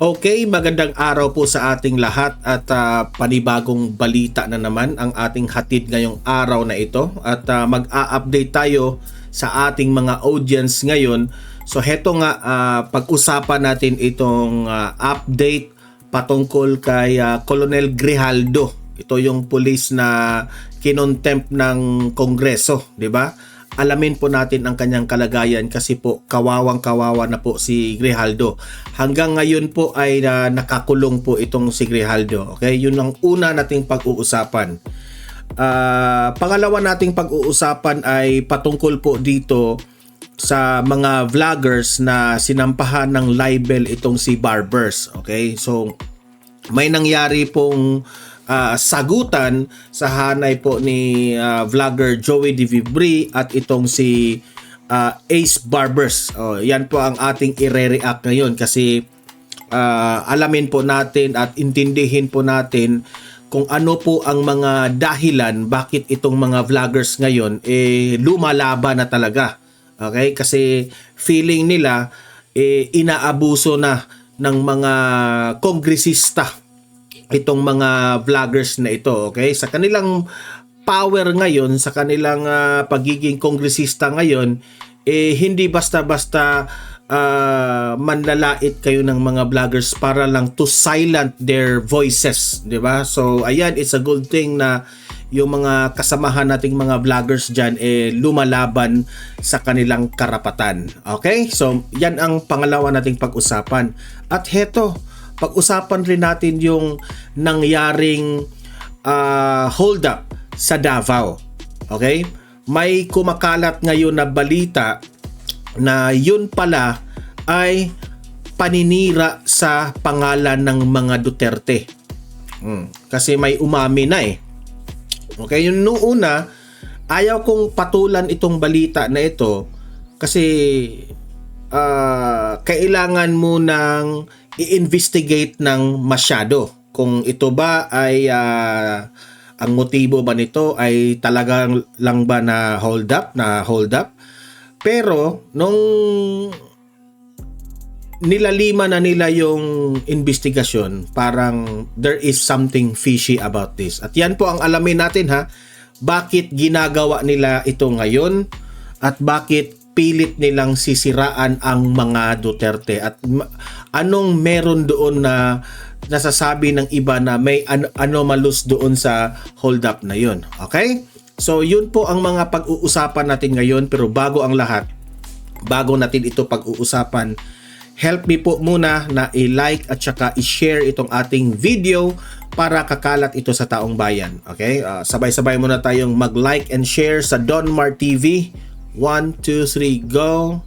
Okay, magandang araw po sa ating lahat at panibagong balita na naman ang ating hatid ngayong araw na ito at mag-a-update tayo sa ating mga audience ngayon. So heto nga, pag-usapan natin itong update patungkol kay Colonel Grijaldo. Ito yung pulis na kinontempt ng Kongreso, di ba? Alamin po natin ang kanyang kalagayan kasi po kawawang-kawawa na po si Grijaldo. Hanggang ngayon po ay nakakulong po itong si Grijaldo. Okay? Yun ang una nating pag-uusapan. Pangalawa nating pag-uusapan ay patungkol po dito sa mga vloggers na sinampahan ng libel itong si Barbers. Okay? So may nangyari pong sagutan sa hanay po ni vlogger Joey Divibri at itong si Ace Barbers. Yan po ang ating i-react ngayon kasi alamin po natin at intindihin po natin kung ano po ang mga dahilan bakit itong mga vloggers ngayon lumalaban na talaga. Okay? Kasi feeling nila inaabuso na ng mga kongresista itong mga vloggers na ito, okay? Sa kanilang power ngayon, sa kanilang pagiging kongresista ngayon, hindi basta-basta manlalait kayo ng mga vloggers para lang to silent their voices, di ba? So, ayan, it's a good thing na yung mga kasamahan nating mga vloggers dyan lumalaban sa kanilang karapatan. Okay? So, yan ang pangalawa nating pag-usapan. At heto, pag-usapan rin natin yung nangyaring hold up sa Davao. Okay? May kumakalat ngayon na balita na yun pala ay paninira sa pangalan ng mga Duterte. Kasi may umami na Okay, yung noong una, ayaw kong patulan itong balita na ito kasi kailangan mo ng i-investigate ng masyado kung ito ba ay ang motibo ba nito ay talagang lang ba na hold up. Pero nung nilalima na nila yung investigasyon, parang there is something fishy about this. At yan po ang alamin natin bakit ginagawa nila ito ngayon at bakit pilit nilang sisiraan ang mga Duterte at anong meron doon na nasasabi ng iba na may anomalous doon sa hold up na yun. Okay? So yun po ang mga pag-uusapan natin ngayon, pero bago ang lahat, bago natin ito pag-uusapan, help me po muna na i-like at saka i-share itong ating video para kakalat ito sa taong bayan. Okay? Sabay-sabay muna tayong mag-like and share sa Donmar TV. 1, 2, 3, go!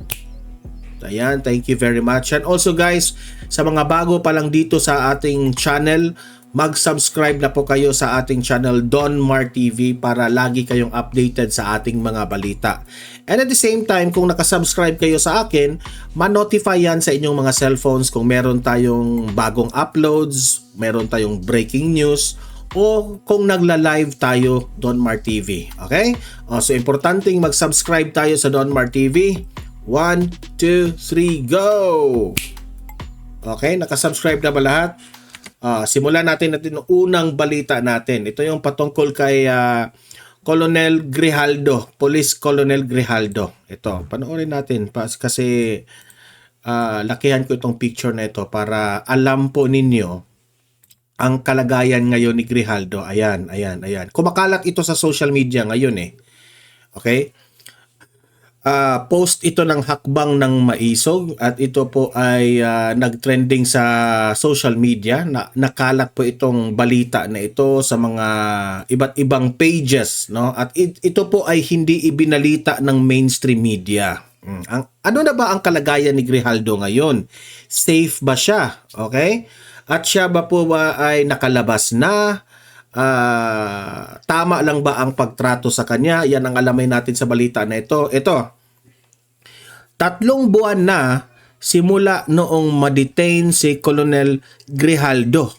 Ayan, thank you very much. And also guys, sa mga bago pa lang dito sa ating channel, mag-subscribe na po kayo sa ating channel Donmar TV para lagi kayong updated sa ating mga balita. And at the same time, kung nakasubscribe kayo sa akin, ma-notify yan sa inyong mga cellphones kung meron tayong bagong uploads, meron tayong breaking news, o kung nagla-live tayo Donmar TV. Okay? So importanteng mag-subscribe tayo sa Donmar TV. 1, 2, 3, go! Okay, nakasubscribe na ba lahat? Simulan natin yung unang balita natin. Ito yung patungkol kay Colonel Grijaldo, Police Colonel Grijaldo. Ito, panoorin natin kasi lakihan ko itong picture na ito para alam po ninyo ang kalagayan ngayon ni Grijaldo. Ayan. Kumakalat ito sa social media ngayon Okay? Post ito ng Hakbang ng Maisog at ito po ay nagtrending sa social media. Nakalat po itong balita na ito sa mga iba't ibang pages, no? At ito po ay hindi ibinalita ng mainstream media. Ano na ba ang kalagayan ni Grijaldo ngayon? Safe ba siya? Okay? At siya ba po ay nakalabas na? Tama lang ba ang pagtrato sa kanya? Yan ang alamin natin sa balita na ito. Ito, 3 buwan na simula noong ma-detain si Colonel Grijaldo.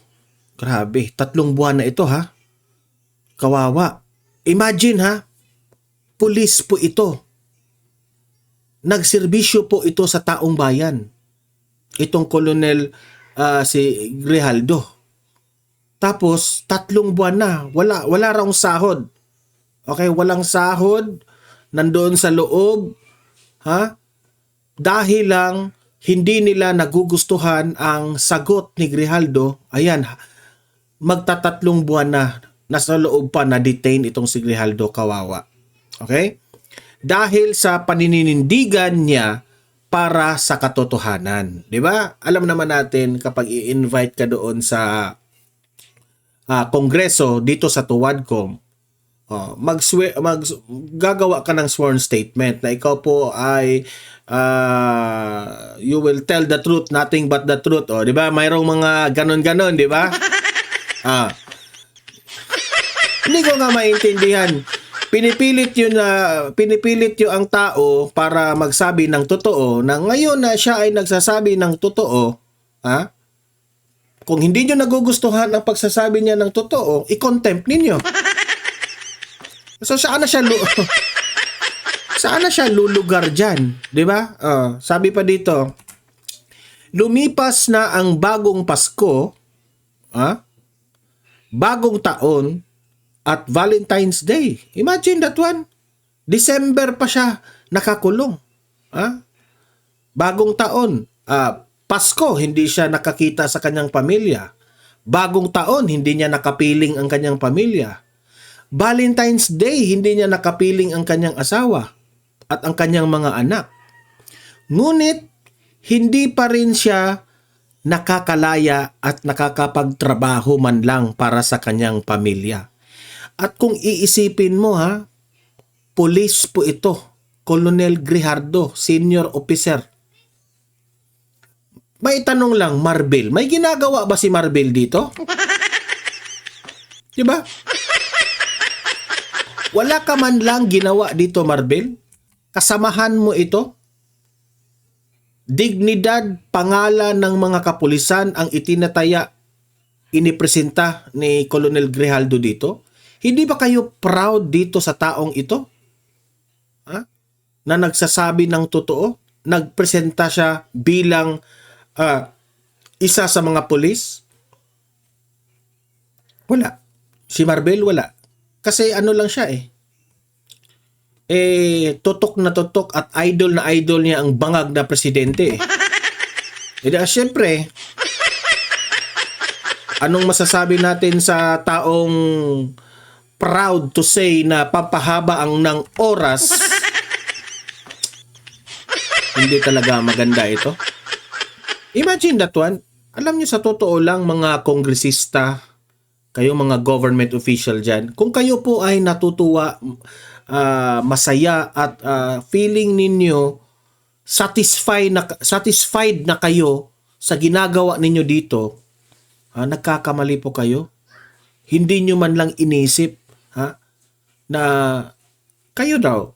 Grabe, 3 buwan na ito Kawawa. Imagine pulis po ito. Nagserbisyo po ito sa taong bayan. Itong Colonel si Grijaldo. Tapos 3 buwan na, wala raw sahod. Okay, walang sahod, nandoon sa loob, ha? Dahil lang hindi nila nagugustuhan ang sagot ni Grijaldo. Ayan, magta-3 buwan na nasa loob pa na detain itong si Grijaldo, kawawa. Okay? Dahil sa paninindigan niya para sa katotohanan, 'di ba? Alam naman natin kapag i-invite ka doon sa kongreso dito sa Tuwadcom, gagawa ka ng sworn statement na ikaw po ay you will tell the truth, nothing but the truth. O, di ba? Mayroong mga ganon-ganon, di ba? Hindi ko nga maintindihan. Pinipilit yun ang tao para magsabi ng totoo, na ngayon na siya ay nagsasabi ng totoo, kung hindi nyo nagugustuhan ang pagsasabi niya ng totoo, i-contempt ninyo. So saan na siya lulugar dyan, di ba? Sabi pa dito, lumipas na ang bagong Pasko, bagong taon, at Valentine's Day. Imagine that one. December pa siya nakakulong. Bagong taon, Pasko, hindi siya nakakita sa kanyang pamilya. Bagong taon, hindi niya nakapiling ang kanyang pamilya. Valentine's Day, hindi niya nakapiling ang kanyang asawa at ang kanyang mga anak. Ngunit, hindi pa rin siya nakakalaya at nakakapagtrabaho man lang para sa kanyang pamilya. At kung iisipin mo pulis po ito, Colonel Grijaldo, senior officer. May tanong lang, Marbil, may ginagawa ba si Marbil dito? Diba? Wala ka man lang ginawa dito, Marbil? Kasamahan mo ito? Dignidad, pangalan ng mga kapulisan ang itinataya, inipresenta ni Colonel Grijaldo dito? Hindi ba kayo proud dito sa taong ito? Na nagsasabi ng totoo? Nagpresenta siya bilang isa sa mga pulis? Wala. Si Marbil, wala. Kasi ano lang siya tutok na tutok at idol na idol niya ang bangag na presidente Siyempre, anong masasabi natin sa taong proud to say na papahaba ang ng oras? Hindi talaga maganda ito. Imagine that one. Alam niyo, sa totoo lang, mga kongresista, kayo mga government official dyan, kung kayo po ay natutuwa, masaya at feeling ninyo satisfied na kayo sa ginagawa ninyo dito, nagkakamali po kayo. Hindi nyo man lang inisip na kayo daw,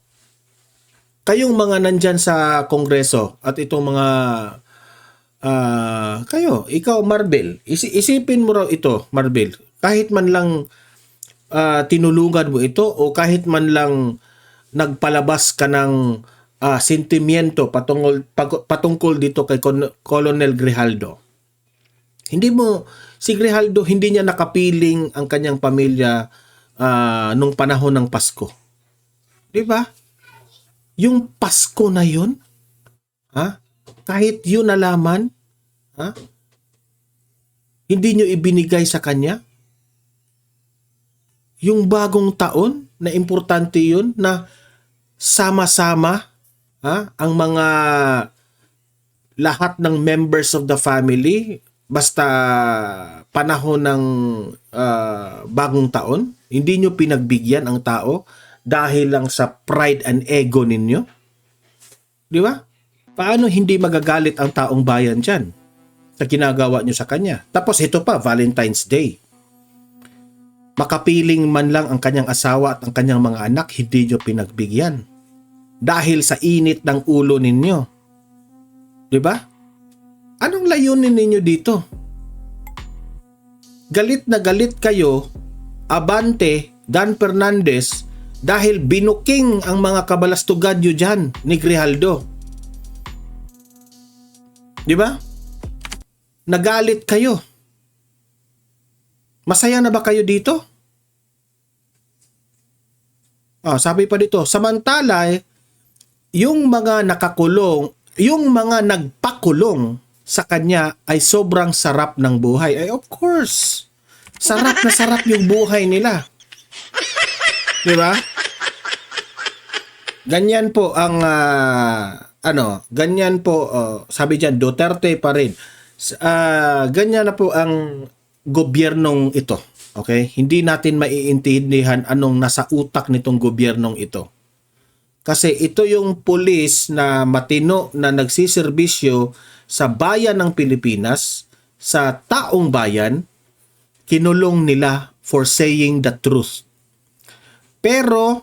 kayong mga nandyan sa kongreso at itong mga ikaw, Marbil, isipin mo raw ito, Marbil, kahit man lang tinulungan mo ito o kahit man lang nagpalabas ka ng sentimiento patungkol dito kay Colonel Grijaldo. Si Grijaldo, hindi niya nakapiling ang kanyang pamilya nung panahon ng Pasko. Di ba? Yung Pasko na yun, kahit yun nalaman, hindi nyo ibinigay sa kanya. Yung bagong taon, na importante yun, na sama-sama ang mga lahat ng members of the family, basta panahon ng bagong taon, hindi nyo pinagbigyan ang tao dahil lang sa pride and ego ninyo. Di ba? Paano hindi magagalit ang taong bayan dyan sa ginagawa nyo sa kanya? Tapos ito pa, Valentine's Day. Makapiling man lang ang kanyang asawa at ang kanyang mga anak, hindi nyo pinagbigyan. Dahil sa init ng ulo ninyo. Di ba? Anong layunin ninyo dito? Galit na galit kayo, Abante, Dan Fernandez, dahil binuking ang mga kabalastugan nyo dyan ni Grijaldo. Di ba? Nagalit kayo. Masaya na ba kayo dito? Sabi pa dito, samantala, yung mga nakakulong, yung mga nagpakulong sa kanya ay sobrang sarap ng buhay. Ay, of course. Sarap na sarap yung buhay nila. Di ba? Ganyan po ang ganyan po sabi diyan Duterte pa rin. Ganyan na po ang gobyernong ito. Okay? Hindi natin maiintindihan anong nasa utak nitong gobyernong ito. Kasi ito yung pulis na matino na nagsiservisyo sa bayan ng Pilipinas, sa taong bayan, kinulong nila for saying the truth. Pero,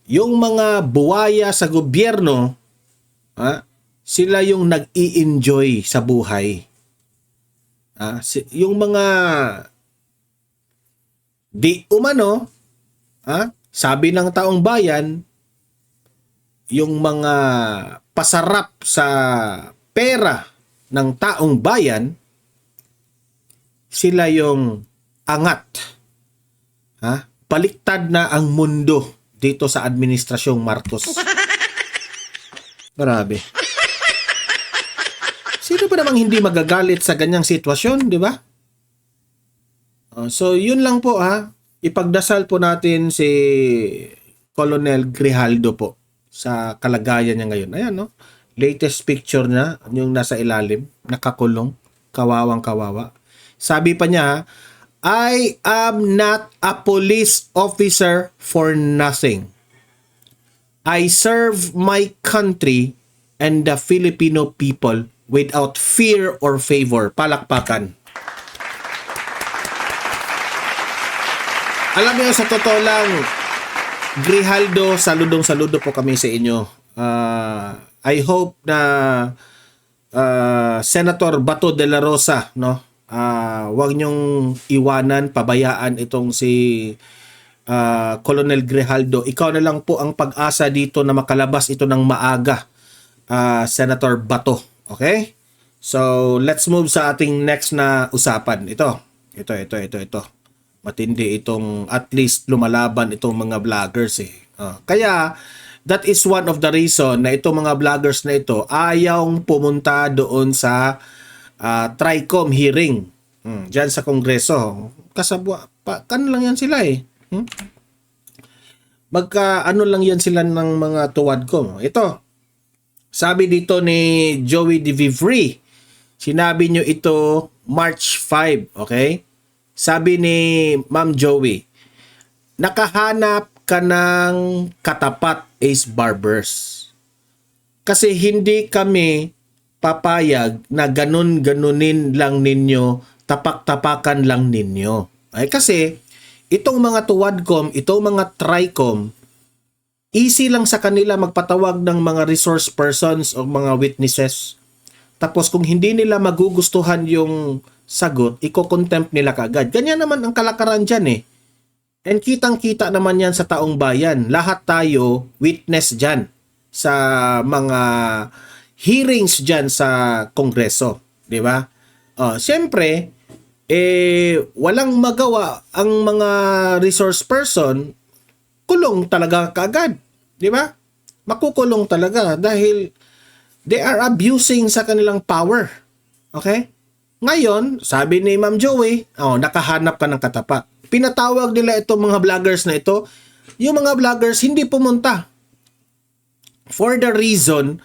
yung mga buwaya sa gobyerno, sila yung nag-i-enjoy sa buhay. Yung mga di umano, sabi ng taong bayan, yung mga pasarap sa pera ng taong bayan, sila yung angat. Baliktad na ang mundo dito sa Administrasyong Marcos. Grabe. Sino ba namang hindi magagalit sa ganyang sitwasyon, di ba? So, yun lang po Ipagdasal po natin si Colonel Grijaldo po sa kalagayan niya ngayon. Ayan, no? Latest picture niya, yung nasa ilalim, nakakulong, kawawang kawawa. Sabi pa niya, I am not a police officer for nothing. I serve my country and the Filipino people without fear or favor. Palakpakan. Alam niyo, sa totoo lang, Grijaldo, saludong-saludo po kami sa inyo. I hope na Senator Bato de la Rosa, no? Huwag niyong iwanan, pabayaan itong si Colonel Grijaldo. Ikaw na lang po ang pag-asa dito na makalabas ito ng maaga, Senator Bato. Okay? So, let's move sa ating next na usapan. Ito. Matindi itong, at least lumalaban itong mga vloggers Kaya, that is one of the reason na itong mga vloggers na ito ayawng pumunta doon sa TRICOM hearing. Diyan sa Kongreso. Kasabwa, lang yan sila Magka lang yan sila ng mga tuwad ko. Ito, sabi dito ni Joey De Vivre, sinabi nyo ito March 5, okay? Sabi ni Ma'am Joey, nakahanap ka ng katapat Ace Barbers. Kasi hindi kami papayag na ganun-ganunin lang ninyo, tapak-tapakan lang ninyo. Ay, kasi itong mga tuwadcom, itong mga TRICOM, easy lang sa kanila magpatawag ng mga resource persons o mga witnesses. Tapos kung hindi nila magugustuhan yung sagot, iko-contempt nila kaagad. Ganyan naman ang kalakaran dyan And kitang-kita naman yan sa taong bayan. Lahat tayo witness dyan sa mga hearings dyan sa Kongreso. Di ba? Siyempre, walang magawa ang mga resource person, kulong talaga kaagad. Di ba? Makukulong talaga dahil they are abusing sa kanilang power. Okay? Ngayon, sabi ni Ma'am Joey, nakahanap ka ng katapat. Pinatawag nila itong mga vloggers na ito. Yung mga vloggers hindi pumunta. For the reason,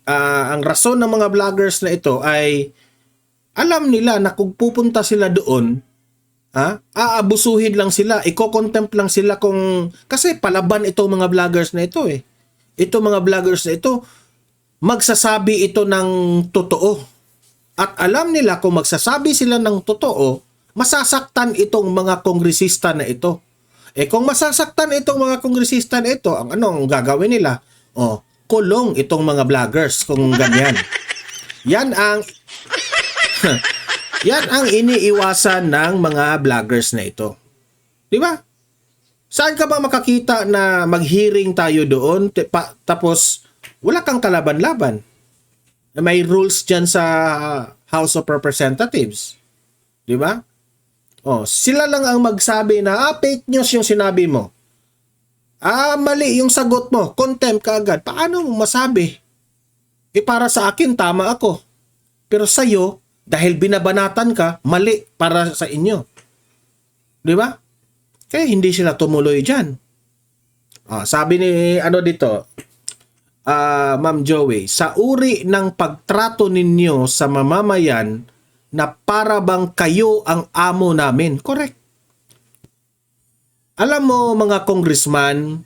ang rason ng mga vloggers na ito ay alam nila na kung pupunta sila doon, aabusuhin lang sila, iko-contempt lang sila kasi palaban itong mga vloggers na ito Itong mga vloggers na ito, magsasabi ito ng totoo. At alam nila kung magsasabi sila ng totoo, masasaktan itong mga kongresista na ito. Kung masasaktan itong mga kongresista na ito, ang gagawin nila? Kulong itong mga vloggers kung ganyan. Yan ang iniiwasan ng mga vloggers na ito. Di ba? Saan ka ba makakita na mag-hearing tayo doon tapos wala kang kalaban-laban? May rules dyan sa House of Representatives. Di ba? Sila lang ang magsabi na, fake news yung sinabi mo. Mali yung sagot mo. Contempt ka agad. Paano mo masabi? Para sa akin, tama ako. Pero sa'yo, dahil binabanatan ka, mali para sa inyo. Di ba? Kaya hindi sila tumuloy dyan. Sabi ni, dito, Ma'am Joey, sa uri ng pagtrato ninyo sa mamamayan na para bang kayo ang amo namin. Correct. Alam mo mga congressman,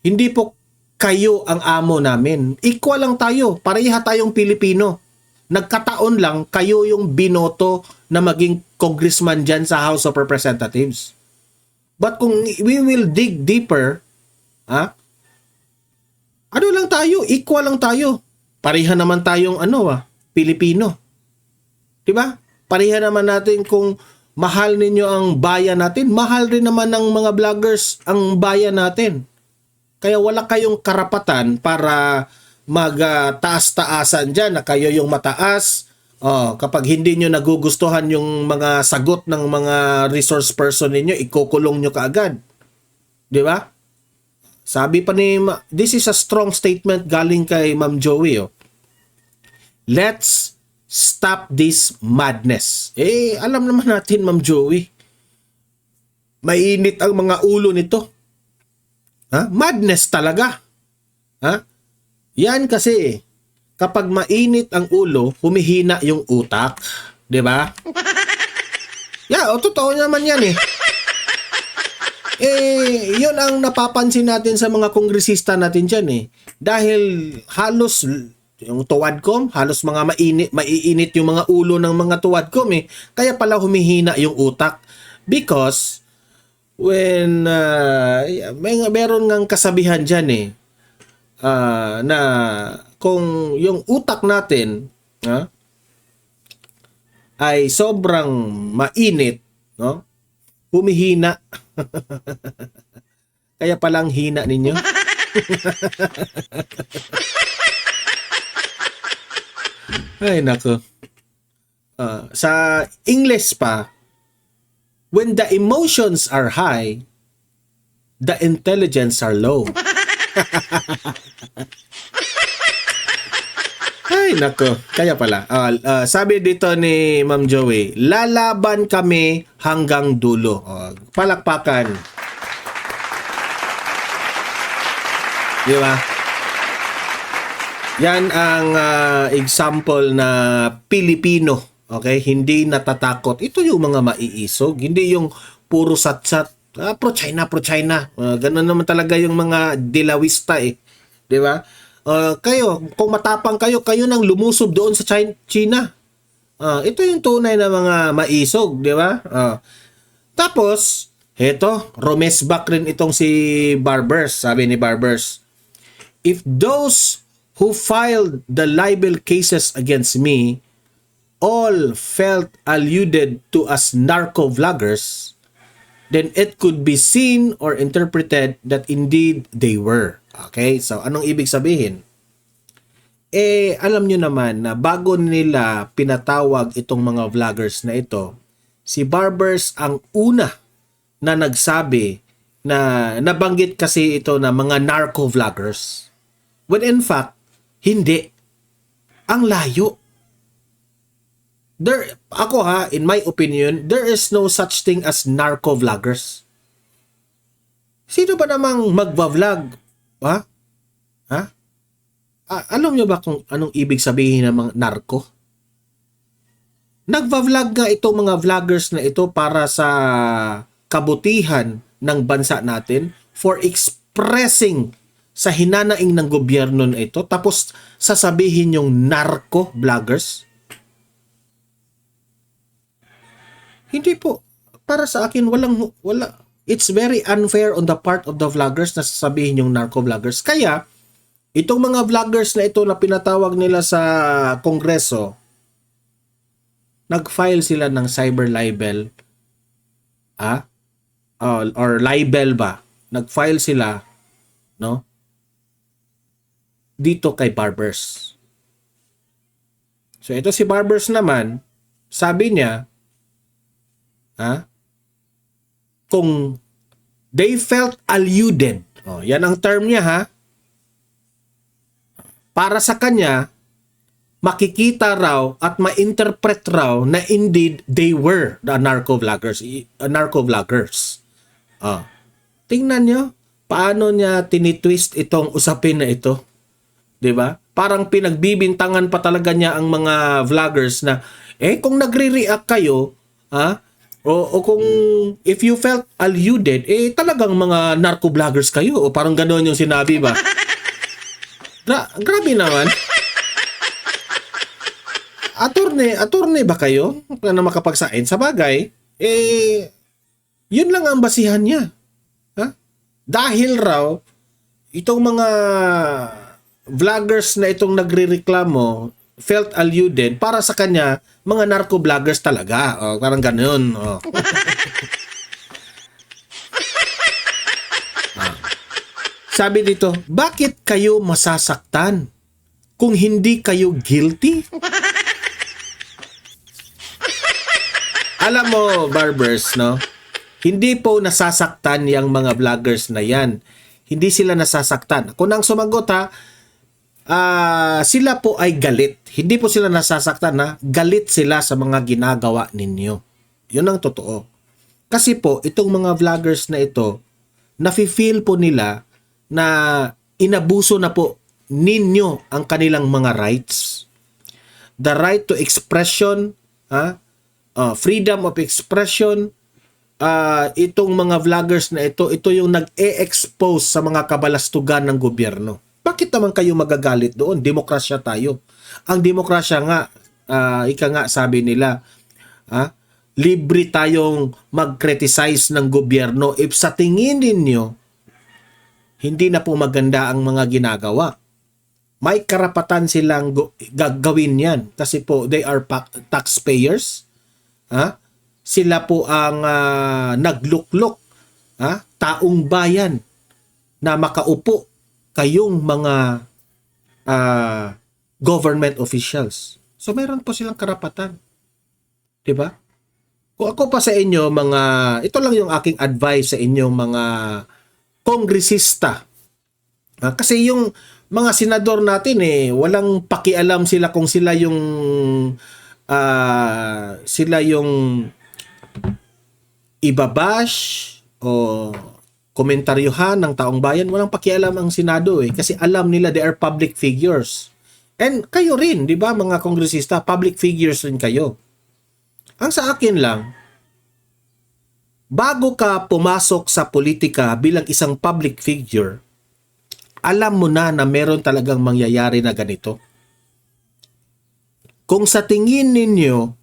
hindi po kayo ang amo namin. Equal lang tayo. Pareha tayong Pilipino. Nagkataon lang kayo yung binoto na maging congressman dyan sa House of Representatives. But kung we will dig deeper, ano lang tayo? Equal lang tayo. Pareha naman tayong Pilipino. Diba? Pareha naman natin kung mahal ninyo ang bayan natin, mahal rin naman ng mga vloggers ang bayan natin. Kaya wala kayong karapatan para mag-taas-taasan dyan na kayo yung mataas. Kapag hindi nyo nagugustuhan yung mga sagot ng mga resource person ninyo, ikukulong nyo kaagad. Di ba? Sabi pa ni, this is a strong statement galing kay Ma'am Joey. Let's stop this madness. Alam naman natin, Ma'am Joey, mainit ang mga ulo nito. Madness talaga. Yan kasi, kapag mainit ang ulo, humihina yung utak. Di ba? Totoo naman yan yun ang napapansin natin sa mga kongresista natin dyan Dahil halos yung tuwadcom, halos mga maiinit yung mga ulo ng mga tuwadcom Kaya pala humihina yung utak. Because when meron ngang kasabihan dyan na kung yung utak natin ay sobrang mainit, humihina. Kaya palang hina ninyo. Ay nako. Sa English pa, when the emotions are high, the intelligence are low. Ay nako, kaya pala. Sabi dito ni Ma'am Joey, lalaban kami hanggang dulo. Palakpakan. Di ba? Yan ang example na Pilipino. Okay? Hindi natatakot. Ito yung mga maiisog. Hindi yung puro satsat. Pro-China, pro-China. Ganun naman talaga yung mga dilawista Di ba? Kayo, kung matapang kayo nang lumusob doon sa China. Ito yung tunay na mga maisog, di ba? Tapos, rumesbak rin itong si Barbers. Sabi ni Barbers, if those who filed the libel cases against me all felt alluded to as narco-vloggers, then it could be seen or interpreted that indeed they were. Okay? So, anong ibig sabihin? Alam nyo naman na bago nila pinatawag itong mga vloggers na ito, si Barbers ang una na nagsabi na nabanggit kasi ito na mga narco-vloggers. When in fact, hindi. Ang layo. In my opinion, there is no such thing as narco-vloggers. Sino ba namang magva-vlog? Alam nyo ba kung anong ibig sabihin ng mga narco? Nagva-vlog nga itong mga vloggers na ito para sa kabutihan ng bansa natin for expressing sa hinanaing ng gobyerno na ito, tapos sasabihin yung narco-vloggers? Hindi po. Para sa akin, wala. It's very unfair on the part of the vloggers na sasabihin yung narco-vloggers. Kaya, itong mga vloggers na ito na pinatawag nila sa Kongreso, nag-file sila ng cyber libel. Or libel ba? Nag-file sila, dito kay Barbers. So ito si Barbers naman, sabi niya, kung they felt alluded, yan ang term niya ha, para sa kanya, makikita raw at ma-interpret raw na indeed they were the narco-vloggers. Tingnan nyo, paano niya tinitwist itong usapin na ito. 'Di ba? Parang pinagbibintangan pa talaga niya ang mga vloggers na, kung nagre-react kayo, o kung if you felt alluded, talagang mga narco-vloggers kayo. O parang gano'n yung sinabi ba? Grabe naman. Attorney ba kayo na makapagsain? Sa bagay, yun lang ang basihan niya. Dahil raw, itong mga vloggers na itong nagre-reklamo felt alluded, para sa kanya, mga narco-vloggers talaga. Parang ganun. Sabi dito, bakit kayo masasaktan kung hindi kayo guilty? Alam mo, Barbers, no? Hindi po nasasaktan yung mga vloggers na yan. Hindi sila nasasaktan. Kung nang sumagot sila po ay galit. Hindi po sila nasasaktan na galit sila sa mga ginagawa ninyo. Yun ang totoo. Kasi po, itong mga vloggers na ito, nafe-feel po nila na inabuso na po ninyo ang kanilang mga rights. The right to expression, freedom of expression, itong mga vloggers na ito yung nag-e-expose sa mga kabalastugan ng gobyerno. Bakit naman kayo magagalit doon? Demokrasya tayo. Ang demokrasya nga, ika nga sabi nila, libre tayong mag-criticize ng gobyerno if sa tingin ninyo, hindi na po maganda ang mga ginagawa. May karapatan silang gagawin yan. Kasi po, they are taxpayers. Sila po ang nagluklok, taong bayan na makaupo kayong mga government officials. So meron po silang karapatan. 'Di ba? Kung ako pa sa inyo ito lang yung aking advice sa inyong mga kongresista. Kasi yung mga senador natin walang pakialam sila kung sila yung ibabash o komentaryuhan ng taong bayan. Walang pakialam ang Senado kasi alam nila they are public figures. And kayo rin, di ba mga kongresista, public figures rin kayo. Ang sa akin lang, bago ka pumasok sa politika bilang isang public figure, alam mo na meron talagang mangyayari na ganito. Kung sa tingin ninyo,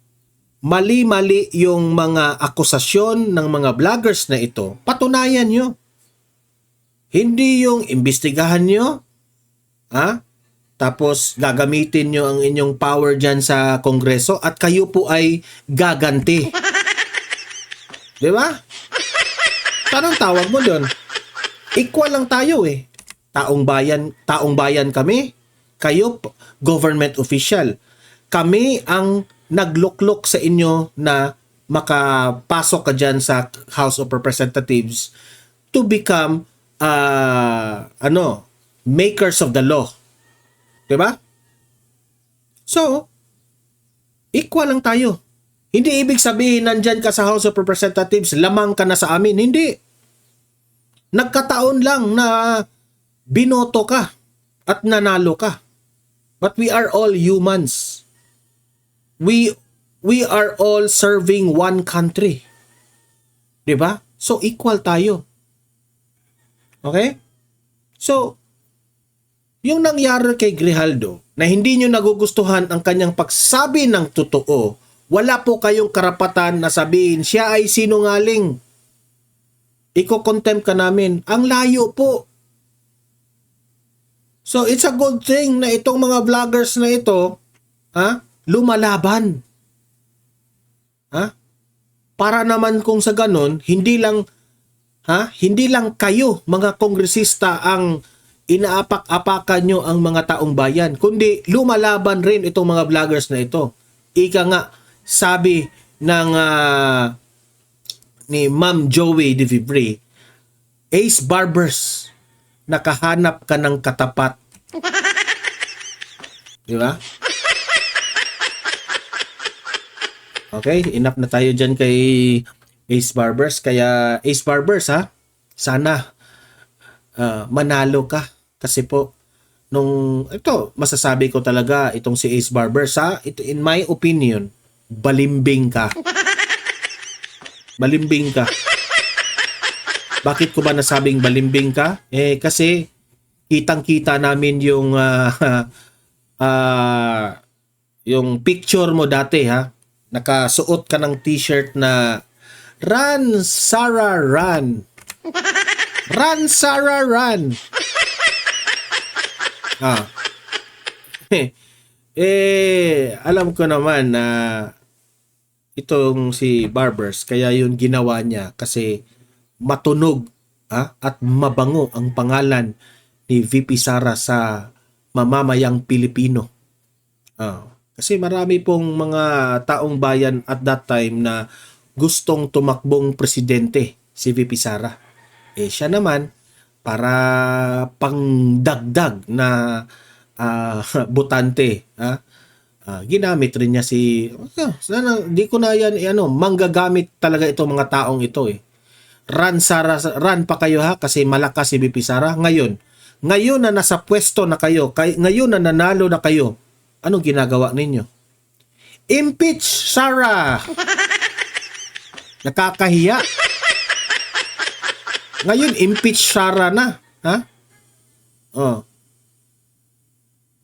mali-mali yung mga akusasyon ng mga vloggers na ito, patunayan nyo. Hindi yung imbestigahan nyo, tapos gagamitin nyo ang inyong power dyan sa Kongreso at kayo po ay gaganti. Di ba? Parang tawag mo doon. Equal lang tayo Taong bayan kami, kayo government official. Kami ang nagluklok sa inyo na makapasok ka dyan sa House of Representatives to become makers of the law. Diba? So, equal lang tayo. Hindi ibig sabihin nandyan ka sa House of Representatives, lamang ka na sa amin. Hindi. Nagkataon lang na binoto ka at nanalo ka. But we are all humans. We are all serving one country. 'Di ba? So equal tayo. Okay? So yung nangyari kay Grijaldo na hindi nyo nagugustuhan ang kanyang pagsabi ng totoo, wala po kayong karapatan na sabihin siya ay sinungaling. Iko-contempt ka namin. Ang layo po. So it's a good thing na itong mga vloggers na ito, lumalaban. Para naman kung sa ganon, hindi lang kayo mga kongresista ang inaapak-apakan nyo ang mga taong bayan, kundi lumalaban rin itong mga vloggers na ito. Ika nga, sabi ng ni Ma'am Joey De Vivre, Ace Barbers, nakahanap ka ng katapat. Di ba? Okay, enough na tayo dyan kay Ace Barbers. Kaya Ace Barbers ha, sana manalo ka. Kasi po, ito, masasabi ko talaga itong si Ace Barbers ha, ito, in my opinion, balimbing ka. Balimbing ka. Bakit ko ba nasabing balimbing ka? Kasi kitang-kita namin yung yung picture mo dati ha. Nakasuot ka ng t-shirt na Run, Sarah, Run. Run, Sarah, Run. Alam ko naman na itong si Barbers, kaya yun ginawa niya kasi matunog at mabango ang pangalan ni VP Sara sa mamamayang Pilipino. Kasi marami pong mga taong bayan at that time na gustong tumakbong presidente si VP Sara. Siya naman, para pangdagdag na botante, ginamit rin niya sana, di ko na yan, manggagamit talaga itong mga taong ito Run Sara, run pa kayo ha, kasi malakas si VP Sara. Ngayon na nasa pwesto na kayo, ngayon na nanalo na kayo, anong ginagawa ninyo? Impeach Sara! Nakakahiya. Ngayon, impeach Sara na. Ha?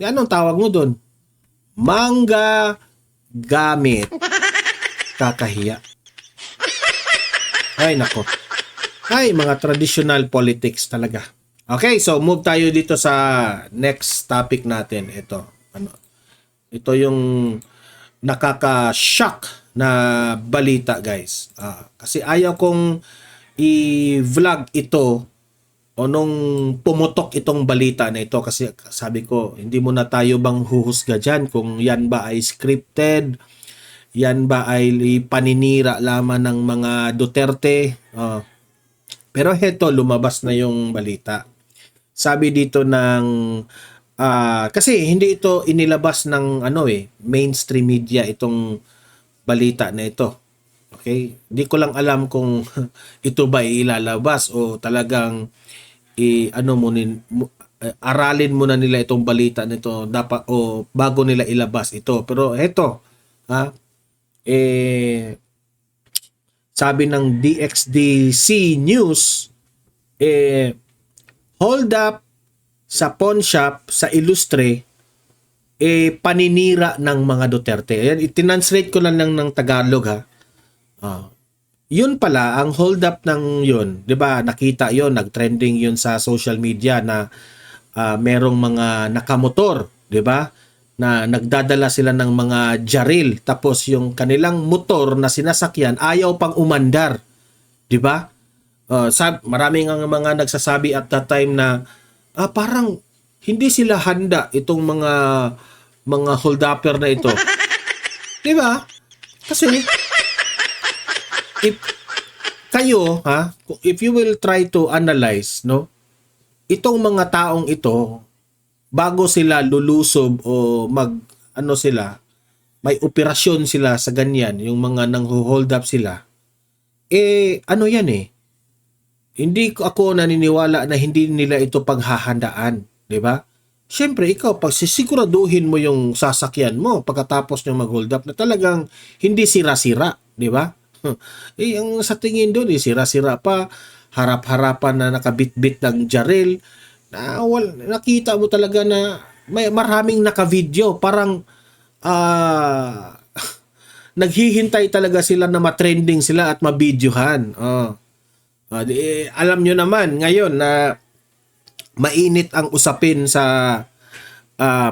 Anong tawag mo doon? Mangga gamit. Kakahiya. Ay, nako. Ay, mga traditional politics talaga. Okay, so move tayo dito sa next topic natin. Ito yung nakaka-shock na balita, guys. Kasi ayaw kong i-vlog ito o nung pumutok itong balita na ito, kasi sabi ko, hindi mo na tayo bang huhusga dyan kung yan ba ay scripted, yan ba ay paninira lamang ng mga Duterte. Pero heto, lumabas na yung balita. Sabi dito ng kasi hindi ito inilabas ng mainstream media itong balita na ito. Okay? Di ko lang alam kung ito ba ilalabas o talagang aralin muna nila itong balita nito dapat o bago nila ilabas ito. Pero heto, sabi ng DXDC News, hold up sa pawn shop sa Ilustre, paninira ng mga Duterte. Ayan, itinranslate ko lang ng Tagalog ha. Yun pala, ang hold up ng yun, di ba, nakita yun, nag-trending yun sa social media na merong mga nakamotor, di ba, na nagdadala sila ng mga jaril, tapos yung kanilang motor na sinasakyan ayaw pang umandar, di ba? Maraming ang mga nagsasabi at that time na parang hindi sila handa itong mga hold-upper na ito. Di ba? Kasi if kayo, if you will try to analyze, itong mga taong ito, bago sila lulusob o may operasyon sila sa ganyan, yung mga nang-hold up sila, hindi ako naniniwala na hindi nila ito paghahandaan, di ba? Siyempre, ikaw, pag sisiguraduhin mo yung sasakyan mo pagkatapos nyo mag-hold up na talagang hindi sira-sira, di ba? Ang sa tingin doon, sira-sira pa, harap-harapan na nakabit-bit ng jaril, nakita mo talaga na may maraming naka-video, parang naghihintay talaga sila na matrending sila at mabidyohan. Alam nyo naman ngayon na mainit ang usapin sa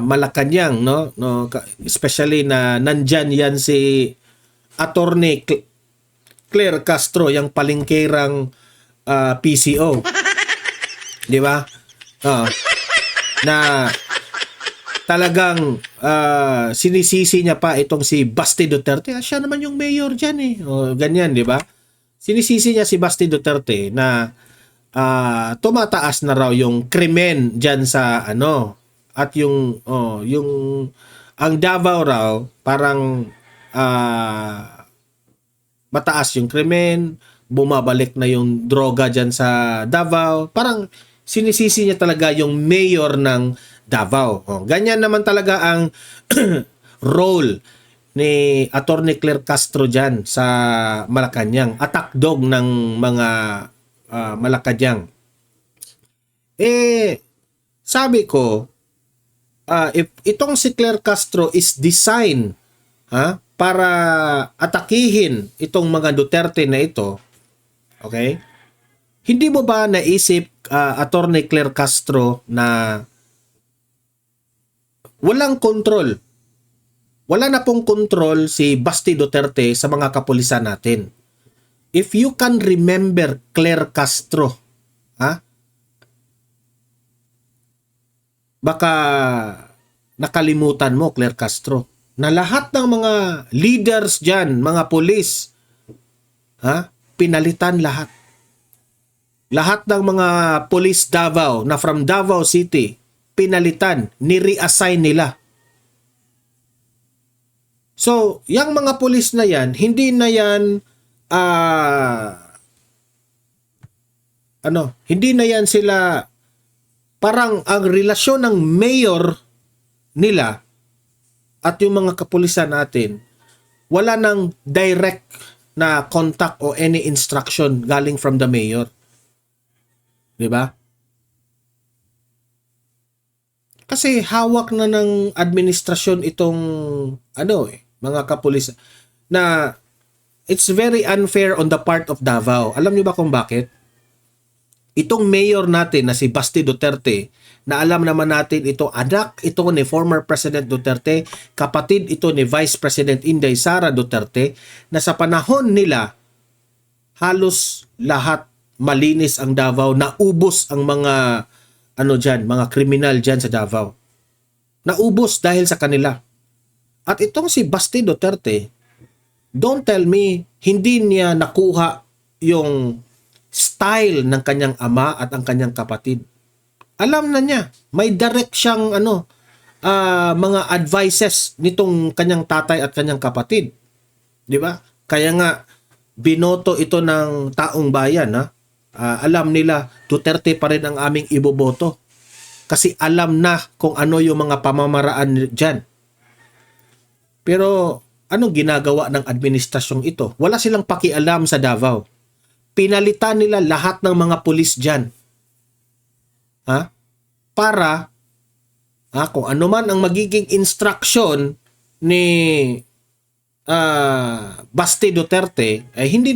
Malacanang, especially na nandyan yan si Attorney Claire Castro, yung palingkerang PCO. Di ba? na talagang sinisisi niya pa itong si Basti Duterte. Siya naman yung mayor dyan eh. O, ganyan, di ba? Sinisisi niya si Basti Duterte na tumataas na raw yung krimen dyan sa ano, at yung ang Davao raw parang mataas yung krimen, bumabalik na yung droga dyan sa Davao. Parang sinisisi niya talaga yung mayor ng Davao. Ganyan naman talaga ang role ni Attorney Claire Castro dyan sa Malacanang. Attack dog ng mga Malacanang. Sabi ko, if itong si Claire Castro is designed para atakihin itong mga Duterte na ito, okay? Hindi mo ba naisip, Attorney Claire Castro, na walang kontrol? Wala na pong kontrol si Basti Duterte sa mga kapulisan natin. If you can remember Claire Castro, baka nakalimutan mo, Claire Castro, na lahat ng mga leaders dyan, mga pulis, pinalitan lahat. Lahat ng mga pulis Davao na from Davao City, pinalitan, ni-reassign nila. So, yung mga pulis na yan, hindi na yan hindi na yan sila, parang ang relasyon ng mayor nila at yung mga kapulisan natin, wala nang direct na contact o any instruction galing from the mayor. 'Di ba? Kasi hawak na ng administrasyon itong mga kapulisan, na it's very unfair on the part of Davao. Alam niyo ba kung bakit? Itong mayor natin na si Basti Duterte, na alam naman natin ito, anak ito ni former President Duterte, kapatid ito ni Vice President Inday Sara Duterte, na sa panahon nila, halos lahat malinis ang Davao, naubos ang mga mga kriminal dyan sa Davao. Naubos dahil sa kanila. At itong si Basti Duterte, don't tell me, hindi niya nakuha yung style ng kanyang ama at ang kanyang kapatid. Alam na niya, may direct siyang mga advices nitong kanyang tatay at kanyang kapatid. 'Di ba? Kaya nga binoto ito ng taong bayan, alam nila Duterte pa rin ang aming iboboto. Kasi alam na kung ano yung mga pamamaraan diyan. Pero anong ginagawa ng administrasyong ito? Wala silang pakialam sa Davao. Pinalitan nila lahat ng mga pulis dyan. Para kung ano man ang magiging instruction ni Basti Duterte, ay hindi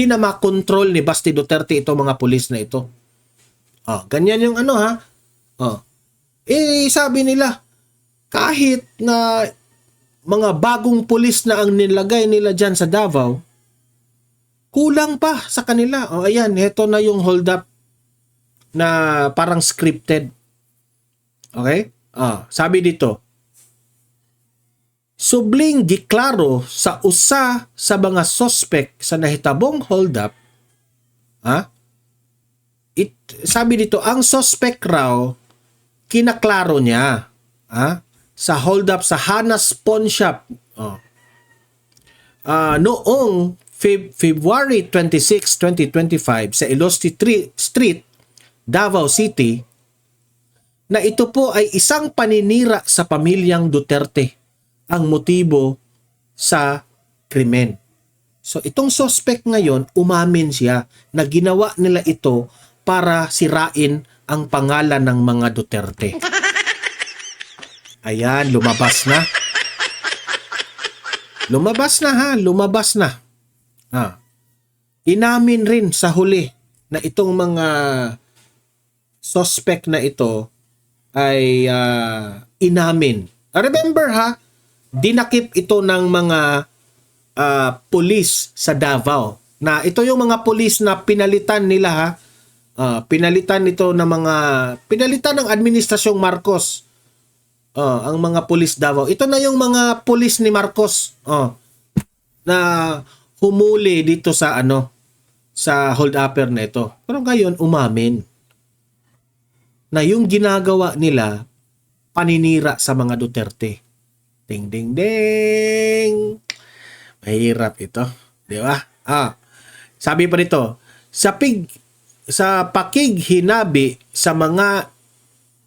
na makontrol ni Basti Duterte itong mga pulis na ito. Ganyan yung sabi nila, kahit na mga bagong pulis na ang nilagay nila dyan sa Davao, kulang pa sa kanila. Ayan, heto na yung hold up na parang scripted. Okay? Sabi dito, subling giklaro sa usa sa mga suspect sa nahitabong hold up. Sabi dito, ang suspect raw, kinaklaro niya sa hold up sa Hanas Pawn Shop. Noong February 26, 2025 sa Ilosti Street, Davao City, na ito po ay isang paninira sa pamilyang Duterte ang motibo sa krimen. So itong suspect ngayon, umamin siya na ginawa nila ito para sirain ang pangalan ng mga Duterte. Ayan, lumabas na. Lumabas na. Inamin rin sa huli na itong mga suspect na ito ay inamin. Remember dinakip ito ng mga pulis sa Davao. Na ito yung mga pulis na pinalitan nila Pinalitan ng administrasyong Marcos. Ang mga pulis Davao. Ito na yung mga pulis ni Marcos. Na humuli dito sa sa hold-upper na ito. Pero ngayon, umamin na yung ginagawa nila paninira sa mga Duterte. Ding, ding, ding! Mahirap ito. Di ba? Sabi pa rito, sa pakighinabi sa mga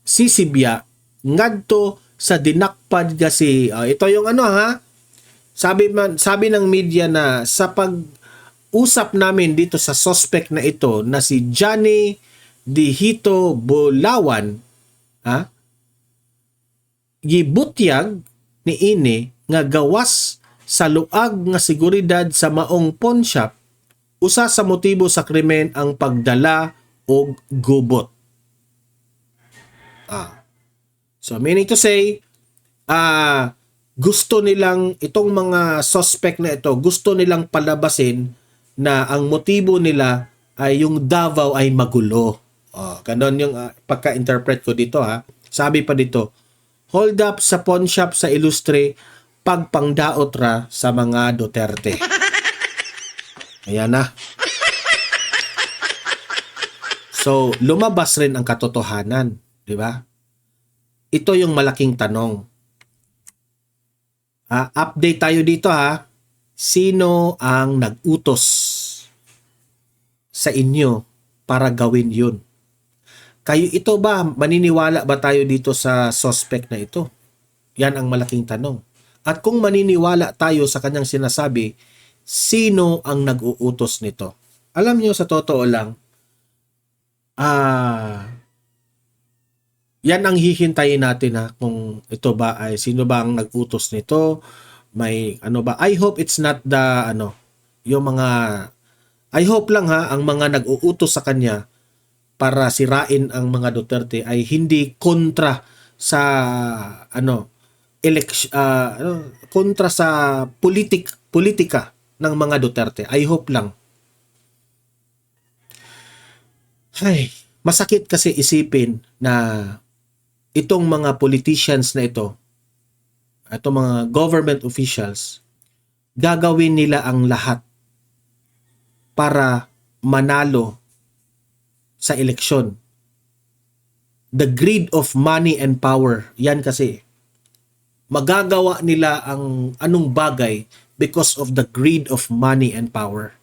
sisibya ngadto sa dinakpad kasi ito yung sabi ng media na sa pag-usap namin dito sa suspect na ito na si Johnny Dihito Bulawan, gibutyag ni ini nga gawas sa luag nga seguridad sa maong pawn shop. Usa sa motibo sa krimen ang pagdala og gubot. So meaning to say, gusto nilang itong mga suspect na ito, gusto nilang palabasin na ang motibo nila ay yung Davao ay magulo. Ganon yung pagka-interpret ko dito Sabi pa dito, hold up sa pawn shop sa Ilustre, pagpangdaot ra sa mga Duterte. Ayan na. So, lumabas rin ang katotohanan, di ba? Ito yung malaking tanong. Update tayo dito Sino ang nag-utos sa inyo para gawin yun? Kayo ito ba? Maniniwala ba tayo dito sa suspect na ito? Yan ang malaking tanong. At kung maniniwala tayo sa kanyang sinasabi, sino ang nag-uutos nito? Alam niyo, sa totoo lang, yan ang hihintayin natin kung ito ba ay sino ba ang nag-utos nito, may ba. I hope it's not the yung mga, I hope lang ang mga nag-uutos sa kanya para sirain ang mga Duterte ay hindi kontra sa kontra sa politika ng mga Duterte. I hope lang. Masakit kasi isipin na itong mga politicians na ito, itong mga government officials, gagawin nila ang lahat para manalo sa eleksyon. The greed of money and power, yan kasi. Magagawa nila ang anong bagay because of the greed of money and power.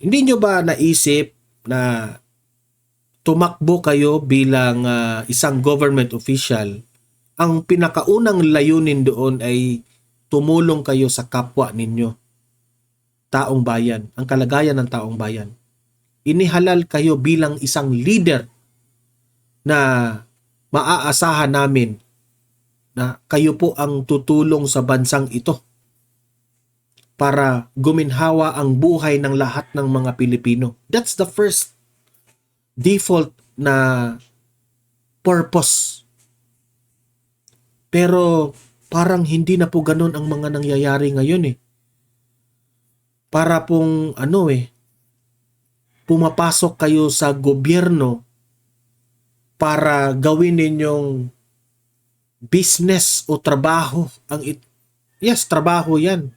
Hindi nyo ba naisip na tumakbo kayo bilang isang government official, ang pinakaunang layunin doon ay tumulong kayo sa kapwa ninyo, taong bayan, ang kalagayan ng taong bayan. Inihalal kayo bilang isang leader na maaasahan namin na kayo po ang tutulong sa bansang ito para guminhawa ang buhay ng lahat ng mga Pilipino. That's the first default na purpose. Pero parang hindi na po ganun ang mga nangyayari ngayon Para pong pumapasok kayo sa gobyerno para gawin ninyong business o trabaho. Yes, trabaho yan.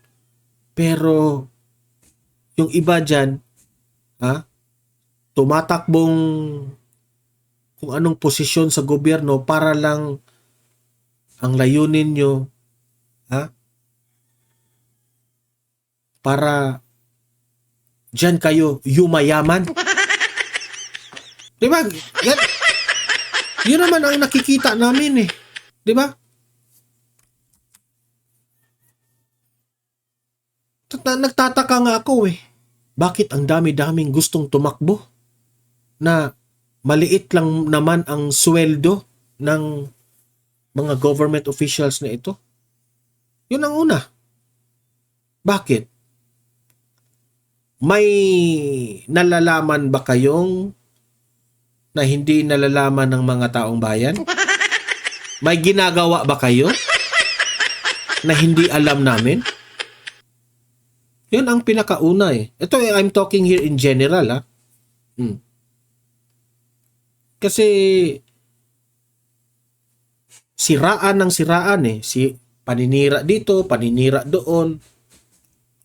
Pero yung iba dyan, tumatakbong kung anong posisyon sa gobyerno para lang ang layunin nyo, para dyan kayo yumayaman. Diba? Yun naman ang nakikita namin Diba? Nagtataka nga ako bakit ang dami-daming gustong tumakbo na maliit lang naman ang sweldo ng mga government officials na ito? Yun ang una. Bakit? May nalalaman ba kayong na hindi nalalaman ng mga taong bayan? May ginagawa ba kayo na hindi alam namin? Yun ang pinakauna Ito I'm talking here in general Hmm. Kasi siraan ng siraan eh. Paninira dito, paninira doon.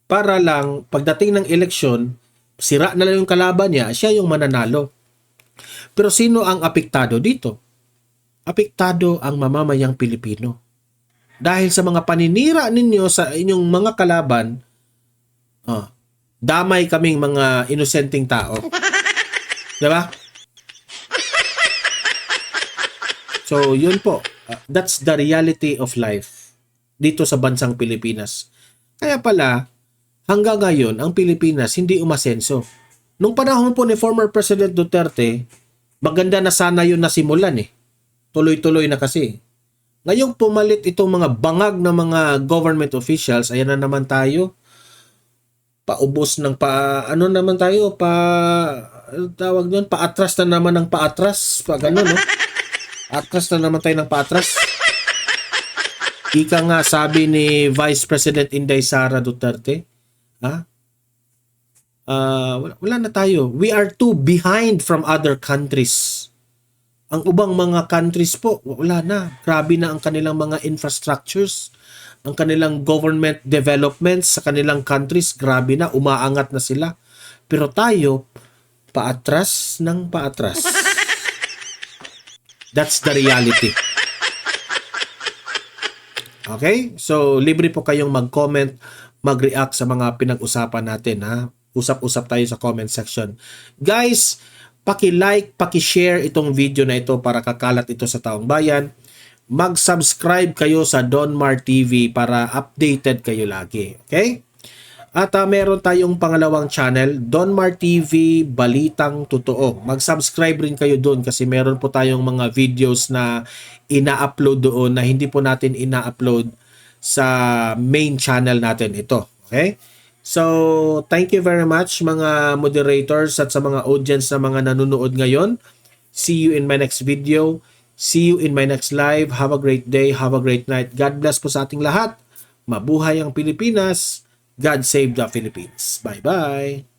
Para lang, pagdating ng eleksyon, sira na lang yung kalaban niya, siya yung mananalo. Pero sino ang apektado dito? Apektado ang mamamayang Pilipino. Dahil sa mga paninira ninyo sa inyong mga kalaban, damay kaming mga inosenteng tao. Diba? So, yun po. That's the reality of life dito sa bansang Pilipinas. Kaya pala, hanggang ngayon, ang Pilipinas hindi umasenso. Nung panahon po ni former President Duterte, maganda na sana yun nasimulan eh. Tuloy-tuloy na kasi. Ngayong pumalit itong mga bangag na mga government officials, ayan na naman tayo. Paubos ng ano naman tayo, tawag doon, paatras na naman ng paatras. Ganun, no? Atras na naman tayo ng paatras. Ika nga sabi ni Vice President Inday Sara Duterte, wala na tayo. We are too behind from other countries. Ang ubang mga countries po, wala na. Grabe na ang kanilang mga infrastructures, ang kanilang government developments sa kanilang countries, grabe na, umaangat na sila. Pero tayo, paatras ng paatras. That's the reality. Okay? So, libre po kayong mag-comment, mag-react sa mga pinag-usapan natin, ha? Usap-usap tayo sa comment section. Guys, paki-like, paki-share itong video na ito para kakalat ito sa taong bayan. Mag-subscribe kayo sa Donmar TV para updated kayo lagi. Okay? At meron tayong pangalawang channel, Donmar TV Balitang Totoo. Mag-subscribe rin kayo doon kasi meron po tayong mga videos na ina-upload doon na hindi po natin ina-upload sa main channel natin ito. Okay? So, thank you very much mga moderators at sa mga audience na mga nanonood ngayon. See you in my next video. See you in my next live. Have a great day. Have a great night. God bless po sa ating lahat. Mabuhay ang Pilipinas. God save the Philippines. Bye-bye.